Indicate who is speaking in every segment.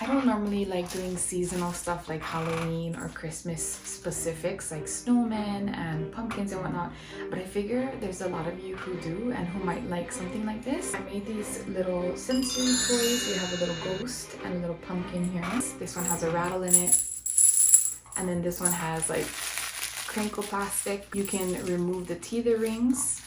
Speaker 1: don't normally like doing seasonal stuff like Halloween or Christmas specifics like snowmen and pumpkins and whatnot, but I figure there's a lot of you who do and who might like something like this. I made these little sensory toys. You have a little ghost and a little pumpkin here. This one has a rattle in it, and then this one has like crinkle plastic. You can remove the teether rings,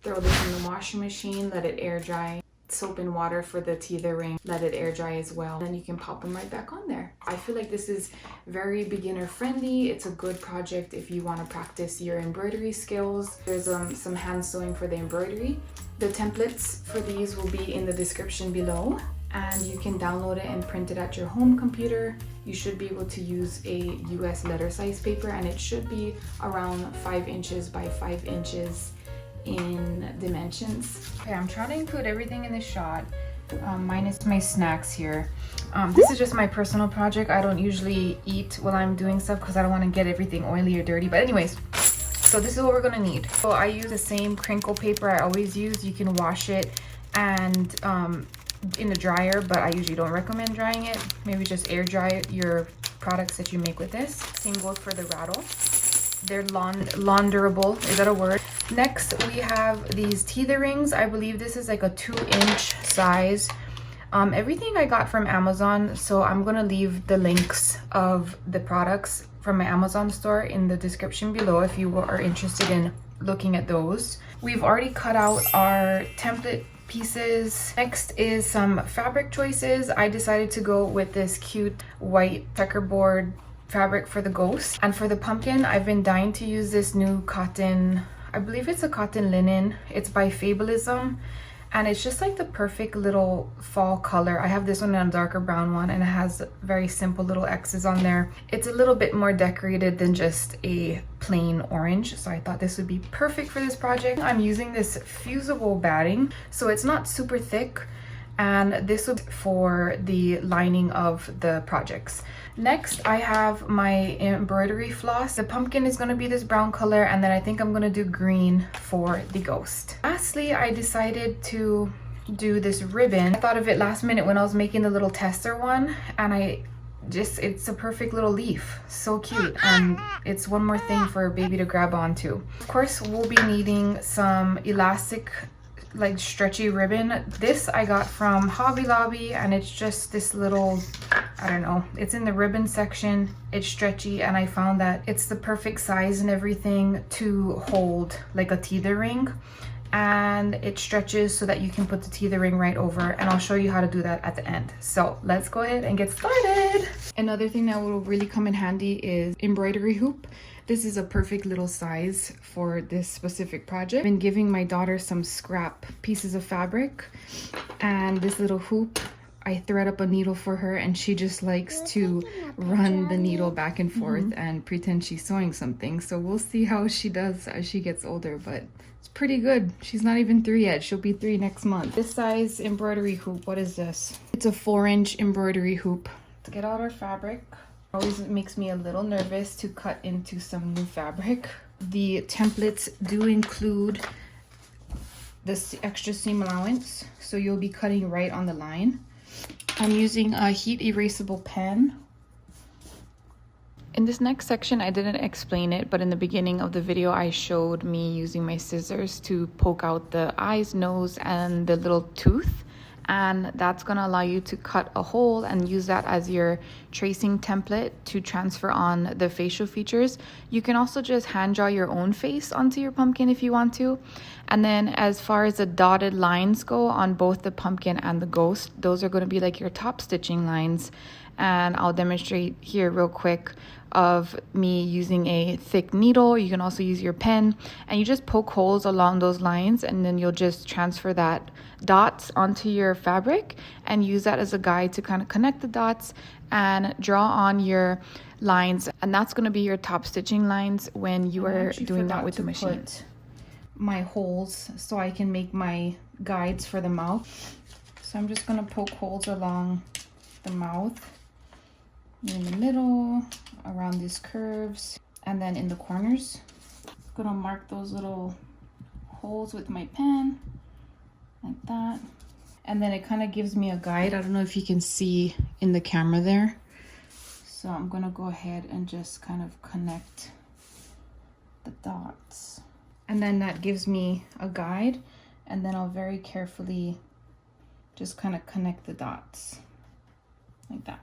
Speaker 1: throw this in the washing machine, let it air dry. Soap and water for the teether ring, let it air dry as well, and then you can pop them right back on there. I feel like this is very beginner friendly. It's a good project if you want to practice your embroidery skills. There's some hand sewing for the embroidery. The templates for these will be in the description below, and you can download it and print it at your home computer. You should be able to use a US letter size paper, and it should be around 5 inches by 5 inches in dimensions. Okay, I'm trying to include everything in this shot, minus my snacks here. This is just my personal project. I don't usually eat while I'm doing stuff because I don't want to get everything oily or dirty. But anyways, so this is what we're gonna need. So I use the same crinkle paper I always use. You can wash it and in the dryer, but I usually don't recommend drying it. Maybe just air dry your products that you make with this. Same goes for the rattle. They're launderable. Is that a word? Next, we have these teether rings. I believe this is like a 2-inch size. Everything I got from Amazon, so I'm gonna leave the links of the products from my Amazon store in the description below if you are interested in looking at those. We've already cut out our template pieces. Next is some fabric choices. I decided to go with this cute white checkerboard fabric for the ghost, and for the pumpkin I've been dying to use this new cotton, I believe it's a cotton linen. It's by Fabulism, and it's just like the perfect little fall color. I have this one in a darker brown one, and it has very simple little X's on there. It's a little bit more decorated than just a plain orange, so I thought this would be perfect for this project. I'm using this fusible batting, so it's not super thick, and this will be for the lining of the projects. Next, I have my embroidery floss. The pumpkin is going to be this brown color, and then I think I'm going to do green for the ghost. Lastly, I decided to do this ribbon. I thought of it last minute when I was making the little tester one, and it's a perfect little leaf. So cute, and it's one more thing for a baby to grab onto. Of course, we'll be needing some elastic, like stretchy ribbon. This I got from Hobby Lobby, and it's just this little, I don't know, it's in the ribbon section. It's stretchy, and I found that it's the perfect size and everything to hold like a teether ring, and it stretches so that you can put the teether ring right over, and I'll show you how to do that at the end. So let's go ahead and get started. Another thing that will really come in handy is embroidery hoop. This is a perfect little size for this specific project. I've been giving my daughter some scrap pieces of fabric, and this little hoop, I thread up a needle for her, and she just likes to run the needle back and forth and pretend she's sewing something. So we'll see how she does as she gets older, but it's pretty good. She's not even 3 yet. She'll be 3 next month. This size embroidery hoop, what is this? It's a 4-inch embroidery hoop. Let's get out our fabric. Always makes me a little nervous to cut into some new fabric. The templates do include this extra seam allowance, so you'll be cutting right on the line. I'm using a heat erasable pen. In this next section, I didn't explain it, but in the beginning of the video, I showed me using my scissors to poke out the eyes, nose, and the little tooth. And that's going to allow you to cut a hole and use that as your tracing template to transfer on the facial features. You can also just hand draw your own face onto your pumpkin if you want to. And then as far as the dotted lines go on both the pumpkin and the ghost, those are going to be like your top stitching lines. And I'll demonstrate here real quick of me using a thick needle. You can also use your pen, and you just poke holes along those lines, and then you'll just transfer that dots onto your fabric and use that as a guide to kind of connect the dots and draw on your lines. And that's going to be your top stitching lines when you are doing that with the machine. My holes so I can make my guides for the mouth. So I'm just going to poke holes along the mouth, in the middle, around these curves, and then in the corners. I'm gonna mark those little holes with my pen like that. and then it kind of gives me a guide. I don't know if you can see in the camera there. So I'm gonna go ahead and just kind of connect the dots. And then that gives me a guide, and then I'll very carefully just kind of connect the dots like that.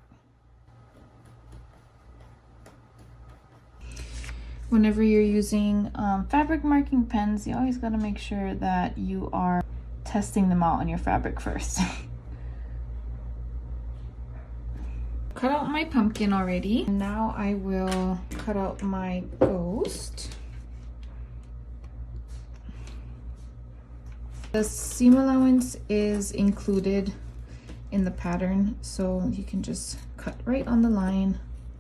Speaker 1: Whenever you're using fabric marking pens, you always got to make sure that you are testing them out on your fabric first. Cut out my pumpkin already. Now I will cut out my ghost. The seam allowance is included in the pattern, so you can just cut right on the line.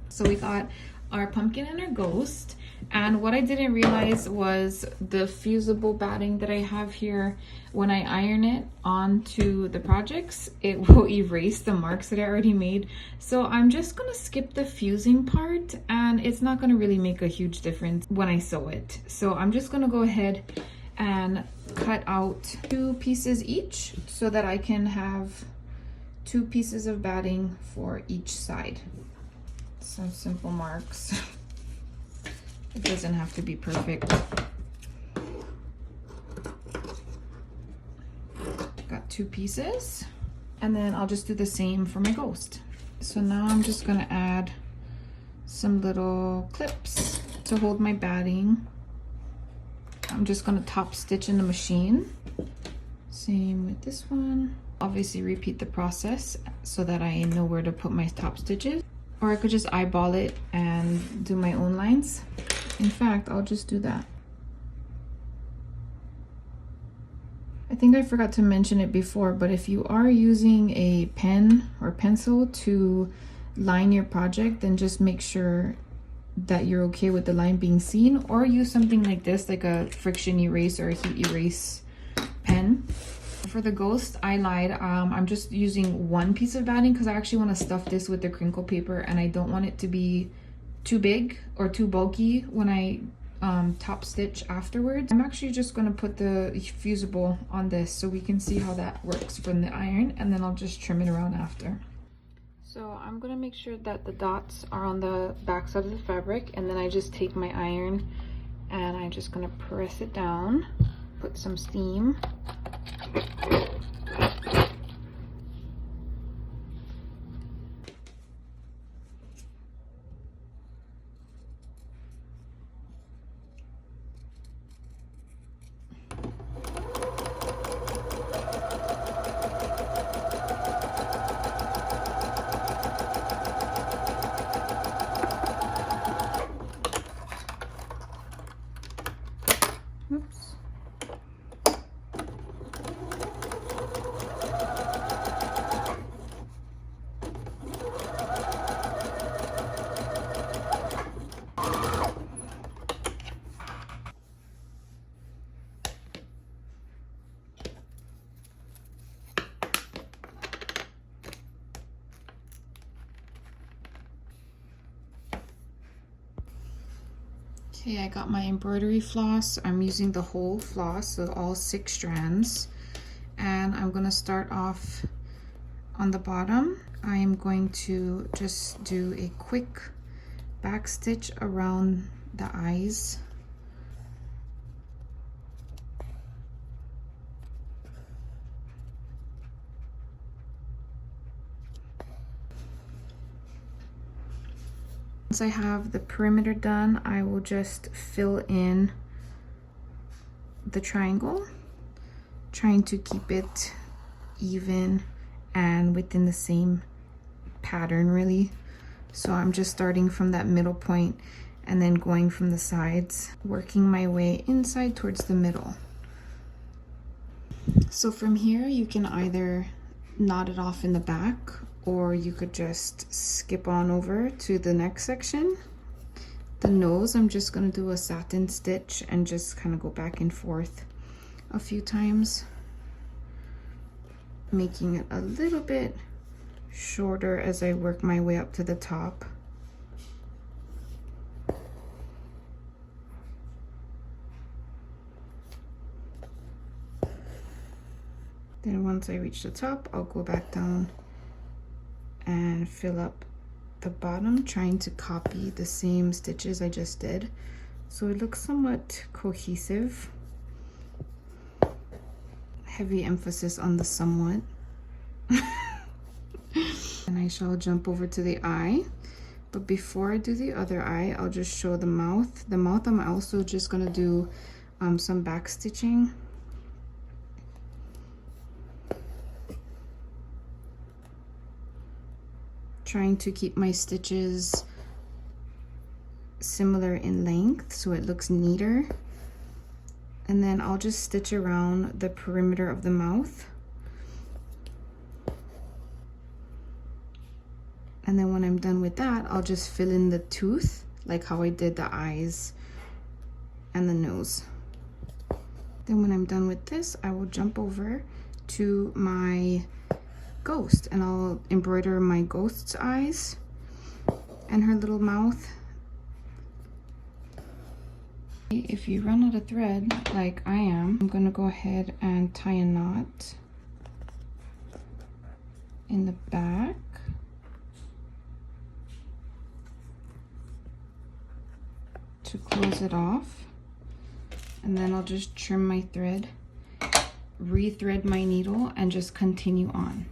Speaker 1: So we got our pumpkin and our ghost, and what I didn't realize was the fusible batting that I have here. When I iron it onto the projects, it will erase the marks that I already made. So I'm just gonna skip the fusing part, and it's not gonna really make a huge difference when I sew it. So I'm just gonna go ahead and cut out 2 pieces each so that I can have 2 pieces of batting for each side. Some simple marks. It doesn't have to be perfect. Got 2 pieces, and then I'll just do the same for my ghost. So now I'm just gonna add some little clips to hold my batting. I'm just gonna top stitch in the machine. Same with this one. Obviously repeat the process so that I know where to put my top stitches. Or I could just eyeball it and do my own lines. In fact, I'll just do that. I think I forgot to mention it before, but if you are using a pen or pencil to line your project, then just make sure that you're okay with the line being seen, or use something like this, like a friction erase or a heat erase pen. For the ghost, I lied. I'm just using 1 piece of batting because I actually want to stuff this with the crinkle paper, and I don't want it to be too big or too bulky when I top stitch afterwards. I'm actually just going to put the fusible on this so we can see how that works from the iron, and then I'll just trim it around after. So I'm going to make sure that the dots are on the back side of the fabric, and then I just take my iron and I'm just going to press it down, put some steam. Oops. Okay, I got my embroidery floss. I'm using the whole floss, so all 6 strands. And I'm gonna start off on the bottom. I'm going to just do a quick back stitch around the eyes. Once I have the perimeter done, I will just fill in the triangle, trying to keep it even and within the same pattern really. So I'm just starting from that middle point and then going from the sides, working my way inside towards the middle. So from here you can either knot it off in the back, or you could just skip on over to the next section. The nose, I'm just gonna do a satin stitch and just kind of go back and forth a few times, making it a little bit shorter as I work my way up to the top. Then once I reach the top, I'll go back down and fill up the bottom, trying to copy the same stitches I just did, so it looks somewhat cohesive. Heavy emphasis on the somewhat. And I shall jump over to the eye, but before I do the other eye, I'll just show the mouth. The mouth, I'm also just gonna do some back stitching. Trying to keep my stitches similar in length so it looks neater. And then I'll just stitch around the perimeter of the mouth. And then when I'm done with that, I'll just fill in the tooth, like how I did the eyes and the nose. Then when I'm done with this, I will jump over to my ghost and I'll embroider my ghost's eyes and her little mouth. If you run out of thread like I am, I'm gonna go ahead and tie a knot in the back. To close it off, and then I'll just trim my thread, re-thread my needle, and just continue on.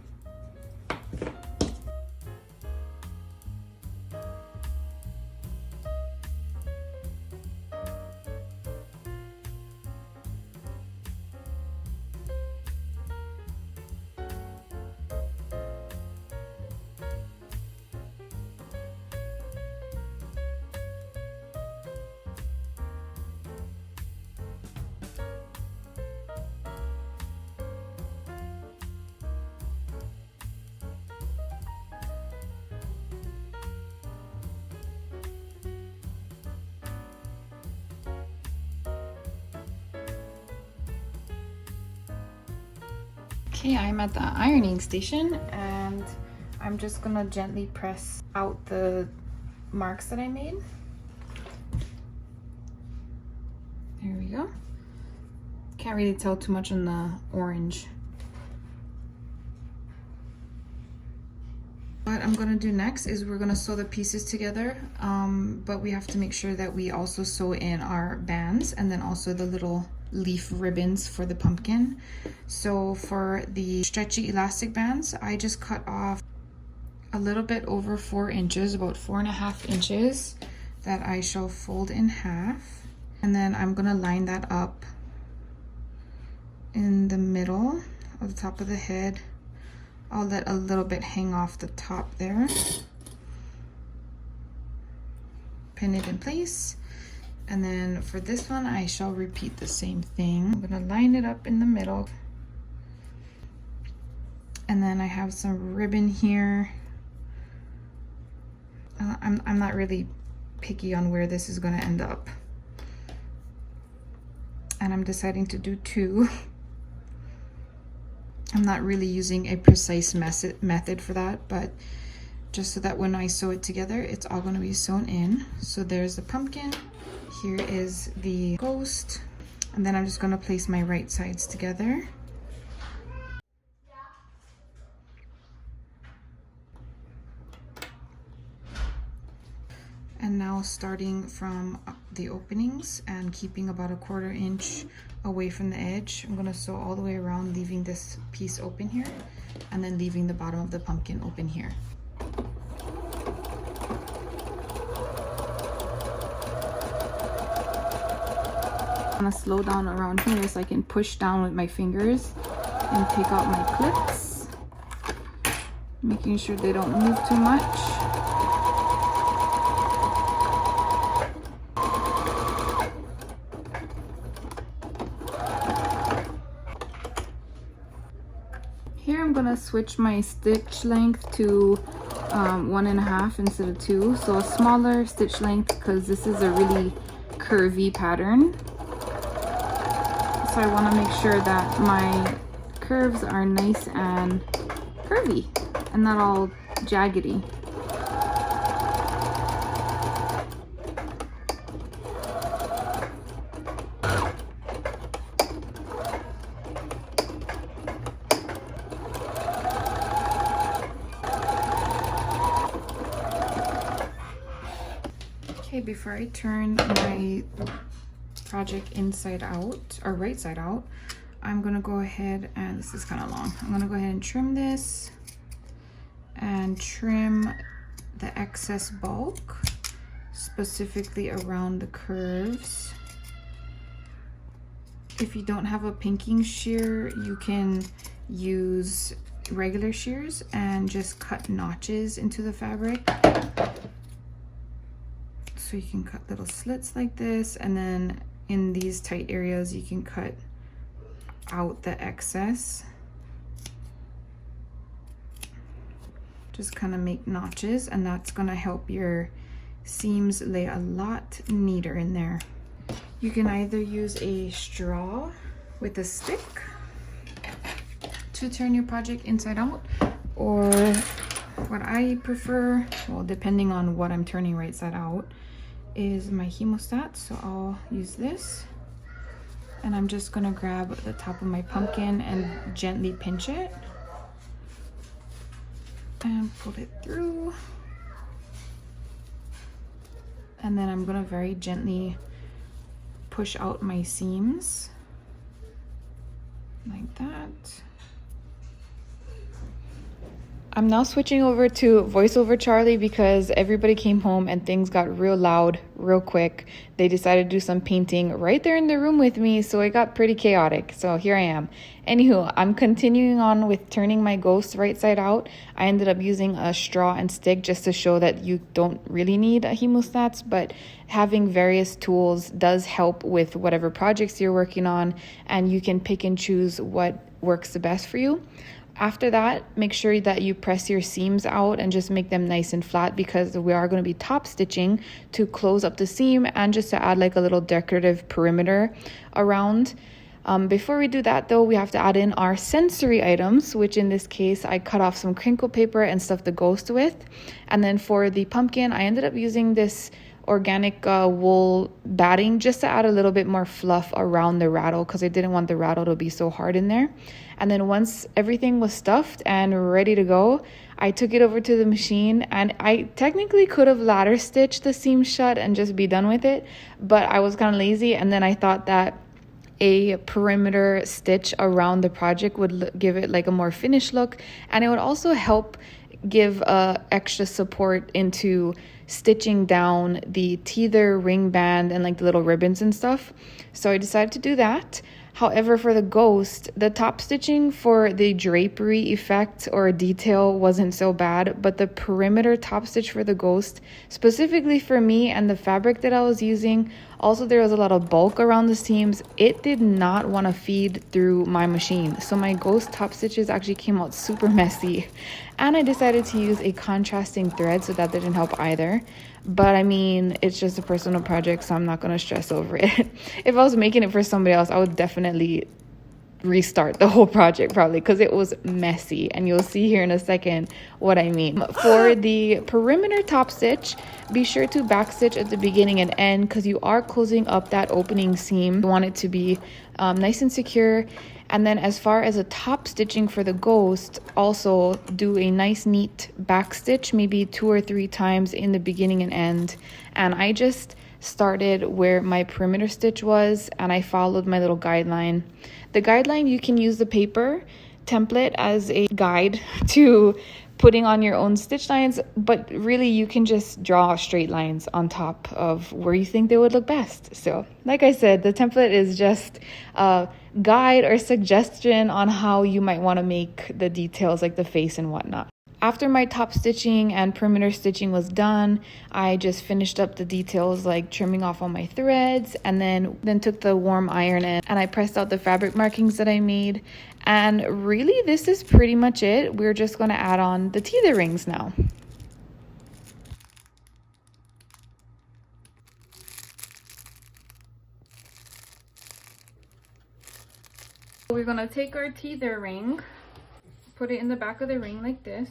Speaker 1: Okay, I'm at the ironing station and I'm just gonna gently press out the marks that I made. There we go. Can't really tell too much on the orange. What I'm gonna do next is we're gonna sew the pieces together, but we have to make sure that we also sew in our bands and then also the little leaf ribbons for the pumpkin. So for the stretchy elastic bands, I just cut off a little bit over 4 inches, about 4.5 inches, that I shall fold in half. And then I'm gonna line that up in the middle of the top of the head. I'll let a little bit hang off the top there. Pin it in place. And then for this one, I shall repeat the same thing. I'm gonna line it up in the middle. And then I have some ribbon here. I'm not really picky on where this is gonna end up. And I'm deciding to do 2. I'm not really using a precise method for that, but just so that when I sew it together, it's all gonna be sewn in. So there's the pumpkin. Here is the ghost, and then I'm just going to place my right sides together. And now starting from the openings and keeping about 1/4 inch away from the edge, I'm going to sew all the way around, leaving this piece open here, and then leaving the bottom of the pumpkin open here. I'm gonna slow down around here so I can push down with my fingers and take out my clips, making sure they don't move too much. Here I'm gonna switch my stitch length to 1.5 instead of 2, so a smaller stitch length because this is a really curvy pattern. So I want to make sure that my curves are nice and curvy and not all jaggedy. Okay, before I turn my project inside out or right side out, I'm gonna go ahead and this is kind of long. I'm gonna go ahead and trim this and trim the excess bulk, specifically around the curves. If you don't have a pinking shear, you can use regular shears and just cut notches into the fabric. So you can cut little slits like this, and then in these tight areas you can cut out the excess. Just kind of make notches, and that's going to help your seams lay a lot neater in there. You can either use a straw with a stick to turn your project inside out, or what I prefer, well, depending on what I'm turning right side out, is my hemostat. So I'll use this, and I'm just gonna grab the top of my pumpkin and gently pinch it and pull it through, and then I'm gonna very gently push out my seams like that. I'm now switching over to voiceover Charlie because everybody came home and things got real loud real quick. They decided to do some painting right there in the room with me, so it got pretty chaotic. So here I am. Anywho, I'm continuing on with turning my ghost right side out. I ended up using a straw and stick just to show that you don't really need a hemostats, but having various tools does help with whatever projects you're working on, and you can pick and choose what works the best for you. After that, make sure that you press your seams out and just make them nice and flat, because we are going to be top stitching to close up the seam and just to add like a little decorative perimeter around. Before we do that though, we have to add in our sensory items, which in this case I cut off some crinkle paper and stuffed the ghost with. And then for the pumpkin, I ended up using this organic wool batting just to add a little bit more fluff around the rattle, because I didn't want the rattle to be so hard in there. And then once everything was stuffed and ready to go, I took it over to the machine, and I technically could have ladder stitched the seam shut and just be done with it, but I was kind of lazy, and then I thought that a perimeter stitch around the project would give it like a more finished look, and it would also help give extra support into stitching down the teether, ring band, and like the little ribbons and stuff. So I decided to do that. However, for the ghost, the top stitching for the drapery effect or detail wasn't so bad, but the perimeter top stitch for the ghost, specifically for me and the fabric that I was using, also there was a lot of bulk around the seams. It did not want to feed through my machine. So my ghost top stitches actually came out super messy. And I decided to use a contrasting thread, so that didn't help either. But I mean, it's just a personal project, so I'm not going to stress over it. If I was making it for somebody else, I would definitely restart the whole project probably, because it was messy, and you'll see here in a second what I mean. For the perimeter top stitch, be sure to back stitch at the beginning and end, because you are closing up that opening seam. You want it to be nice and secure. And then as far as a top stitching for the ghost, also do a nice neat back stitch, maybe 2 or 3 times in the beginning and end. And I just started where my perimeter stitch was, and I followed my little guideline. The guideline, you can use the paper template as a guide to putting on your own stitch lines, but really you can just draw straight lines on top of where you think they would look best. So like I said, the template is just a guide or suggestion on how you might want to make the details, like the face and whatnot. After my top stitching and perimeter stitching was done, I just finished up the details, like trimming off all my threads, and then took the warm iron in and I pressed out the fabric markings that I made. And really, this is pretty much it. We're just going to add on the teether rings now. We're going to take our teether ring, put it in the back of the ring like this.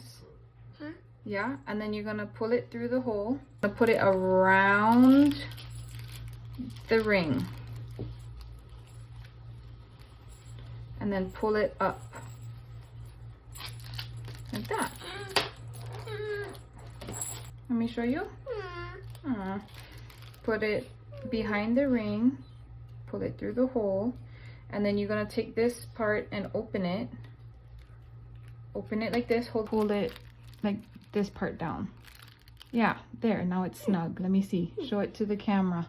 Speaker 1: Yeah, and then you're gonna pull it through the hole. Put it around the ring. And then pull it up. Like that. Let me show you. put it behind the ring, pull it through the hole, and then you're gonna take this part and open it like this, hold it like this part down. Yeah, there, now it's snug. Let me see, show it to the camera.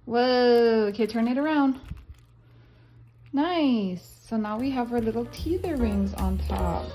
Speaker 1: Whoa, okay, turn it around. Nice. So now we have our little teether rings on top.